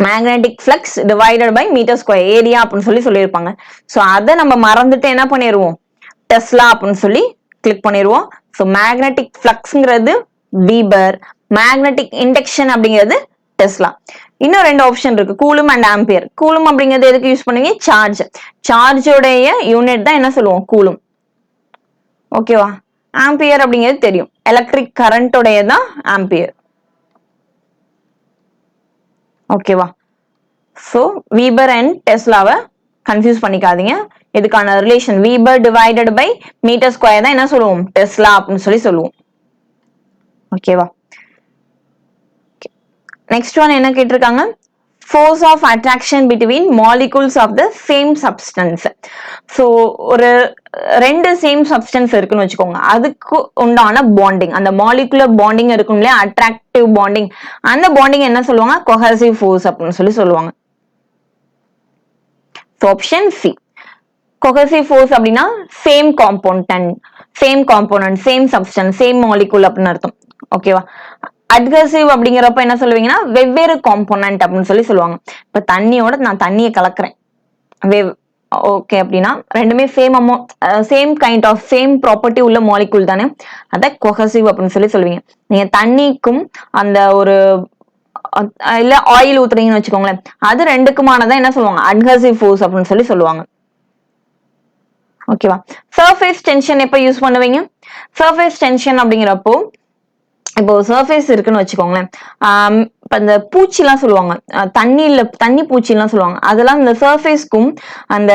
magnetic flux divided by metre square area அப்படின்னு சொல்லி சொல்லியிருப்பாங்க. சோ அதை நம்ம மறந்துட்டு என்ன பண்ணிடுவோம், டெஸ்லா அப்படின்னு சொல்லி கிளிக் பண்ணிடுவோம். ஸோ மேக்னெட்டிக் ஃப்ளக்ஸ்ங்கிறது வீபர், மேக்னெட்டிக் இண்டக்ஷன் அப்படிங்கிறது டெஸ்லா. இன்னும் ரெண்டு ஆப்ஷன் இருக்கு, கூலும் அண்ட் ஆம்பியர். கூலும் அப்படிங்கிறது எதுக்கு யூஸ் பண்ணுவீங்க, சார்ஜ். சார்ஜோடைய யூனிட் தான் என்ன சொல்லுவோம், கூலும். ஓகேவா, ஆம்பியர் அப்படிங்கிறது தெரியும், எலக்ட்ரிக் கரண்டோடைய தான் ஆம்பியர். ஓகேவா, ஸோ வீபர் அண்ட் டெஸ்லாவை கன்ஃபியூஸ் பண்ணிக்காதீங்க. இதுக்கான relation weber divided by metre square தான் என்ன சொல்லுவோம், டெஸ்லா அப்படின்னு சொல்லி சொல்லுவோம். ஓகேவா, நெக்ஸ்ட் ஒன் என்ன கேட்டிருக்காங்க, force of attraction between molecules of the same substance. So ஒரு ரெண்டு சேம் சப்ஸ்டன்ஸ் இருக்குன்னு வச்சுக்கோங்க, அதுக்கு உண்டான பாண்டிங், அந்த மாலிகுலர் பாண்டிங் இருக்கும் இல்லையா, அட்ராக்டிவ் பாண்டிங், அந்த பாண்டிங் என்ன சொல்லுவாங்க, கொஹசிவ் ஃபோர்ஸ் அப்படின்னு சொல்லுவாங்க. Option C. கொஹசிவ் ஃபோர்ஸ் அப்படின்னா same compound, same substance, same molecule அப்படின்னு அர்த்தம். ஓகேவா. அட்ஹசிவ் அப்படிங்கிறப்ப என்ன சொல்லுவீங்கன்னா வெவ்வேறு காம்போனன்ட் அப்படின்னு சொல்லுவாங்க. இப்ப தண்ணியோட நான் தண்ணியை கலக்குறேன், ஓகே அப்படின்னா ரெண்டுமே same kind of same property உள்ள மாலிகுல் தானே, அத கொஹசிவ் அப்படின்னு சொல்லுவீங்க. நீங்க தண்ணிக்கும் அந்த ஒரு இல்ல ஆயில் ஊத்துறீங்கன்னு வச்சுக்கோங்களேன், அது ரெண்டுக்குமானதான் என்ன சொல்லுவாங்க, அட்ஹசிவ் ஃபோர்ஸ் அப்படின்னு சொல்லுவாங்க. ஓகேவா. சர்ஃபேஸ் டென்ஷன் எப்ப யூஸ் பண்ணுவீங்க, சர்ஃபேஸ் டென்ஷன் அப்படிங்கிறப்போ இப்போ சர்ஃபேஸ் இருக்குன்னு வச்சுக்கோங்களேன், இப்ப இந்த பூச்சி எல்லாம் சொல்லுவாங்க, தண்ணி பூச்சி எல்லாம் சொல்லுவாங்க, அதெல்லாம் இந்த சர்ஃபேஸ்க்கும் அந்த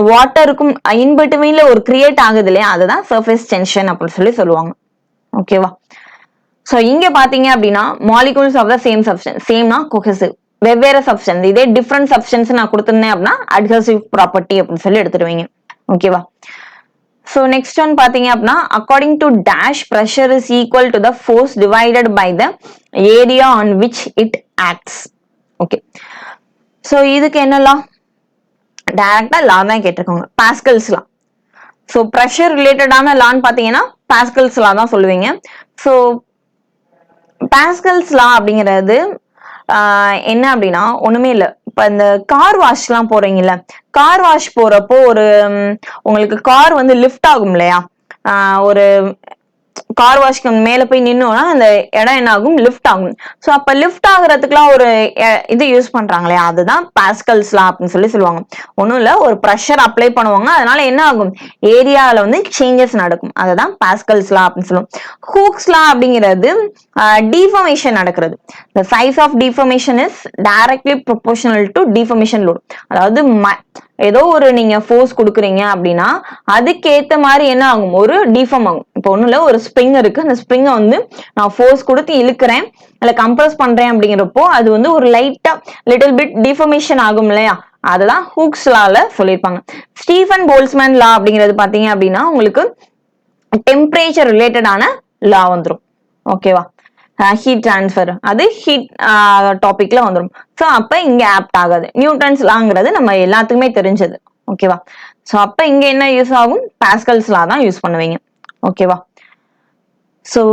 வாட்டருக்கும் இன்பிட்வீன்ல ஒரு கிரியேட் ஆகுது இல்லையா, அதுதான் சர்ஃபேஸ் டென்ஷன் அப்படின்னு சொல்லுவாங்க. ஓகேவா. சோ இங்க பாத்தீங்க அப்படின்னா molecules of the same substance, சேம்னா கொஹசிவ், வெவ்வேறு சப்ஸ்டன்ஸ், இதே டிஃபரண்ட் சப்ஸ்டன்ஸ் நான் கொடுத்திருந்தேன் அப்படின்னா அட்ஹசிவ் ப்ராப்பர்ட்டி அப்படின்னு எடுத்துருவீங்க. ஓகேவா. So next one பாத்தீங்க அப்படின்னா according to dash pressure is equal to the force divided by the area on which it acts. Okay. So இதுக்கு என்ன law, டைரக்டா law தான் கேட்டிருக்காங்க, pascals law. So pressure related ஆன லான்னு பாத்தீங்கன்னா பாஸ்கல்ஸ் law தான் சொல்லுவீங்க. So பாஸ்கல்ஸ் law அப்படிங்கிறது என்ன அப்படின்னா ஒண்ணுமே இல்ல, இப்ப இந்த கார் வாஷ் எல்லாம் போறீங்கல்ல, கார் வாஷ் போறப்போ ஒரு உங்களுக்கு கார் வந்து லிஃப்ட் ஆகும் இல்லையா, ஒரு கார் வாஷ்க்கு மேல போய் நின்னோம்னா அந்த இடம் என்ன ஆகும், லிஃப்ட் ஆகும். சோ அப்ப லிஃப்ட் ஆகுறதுக்குலாம் ஒரு இது யூஸ் பண்றாங்க இல்லையா, அதுதான் பாஸ்கல்ஸ் லா அப்படின்னு சொல்லுவாங்க. ஒண்ணும் இல்ல, ஒரு ப்ரெஷர் அப்ளை பண்ணுவாங்க, அதனால என்ன ஆகும், ஏரியால வந்து சேஞ்சஸ் நடக்கும், அதுதான் பாஸ்கல்ஸ் லா அப்படின்னு சொல்லுவோம். ஹூக்ஸ் லா அப்படிங்கிறது டிஃபார்மேஷன் நடக்கிறது. the size of deformation is directly proportional to deformation load. அதாவது ஏதோ ஒரு நீங்க ஃபோர்ஸ் கொடுக்குறீங்க அப்படின்னா அதுக்கேத்த மாதிரி என்ன ஆகும், ஒரு டிஃபார்ம் ஆகும். இப்போ ஒண்ணும் இல்ல, ஒரு ஸ்ப்ரிங் இருக்கு, அந்த ஸ்ப்ரிங்கை வந்து நான் ஃபோர்ஸ் கொடுத்து இழுக்கிறேன், இல்ல கம்ப்ரஸ் பண்றேன் அப்படிங்கிறப்போ அது வந்து ஒரு லைட்டா லிட்டில் பிட் டிஃபார்மேஷன் ஆகும் இல்லையா, அதுதான் ஹூக்ஸ் லால சொல்லியிருப்பாங்க. ஸ்டீஃபன் போல்ட்ஸ்மேன் லா அப்படிங்கிறது பாத்தீங்க அப்படின்னா உங்களுக்கு டெம்பரேச்சர் ரிலேட்டடான லா வந்துடும். ஓகேவா. ஹீட் டிரான்ஸ்ஃபர், அது ஹீட் டாபிக்ல வந்துடும். சோ அப்ப இங்க ஆப்ட் ஆகாது. நியூட்டன்ஸ் லாங்கிறது நம்ம எல்லாத்துக்குமே தெரிஞ்சது. ஓகேவா. சோ அப்ப இங்க என்ன யூஸ் ஆகும், பாஸ்கல்ஸ் லா தான் யூஸ் பண்ணுவீங்க. ஓகேவா. சோ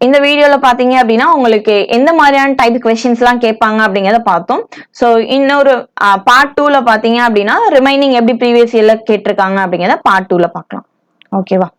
இந்த வீடியோல பாத்தீங்க அப்படின்னா உங்களுக்கு எந்த மாதிரியான டைப் கொஸ்டின்ஸ் எல்லாம் கேட்பாங்க அப்படிங்கறத பார்த்தோம். சோ இன்னொரு பார்ட் 2ல பாத்தீங்க அப்படின்னா ரிமைனிங் எப்படி ப்ரீவியஸ் இயர்ல கேட்டிருக்காங்க அப்படிங்கறத பார்ட் 2ல பார்க்கலாம். ஓகேவா.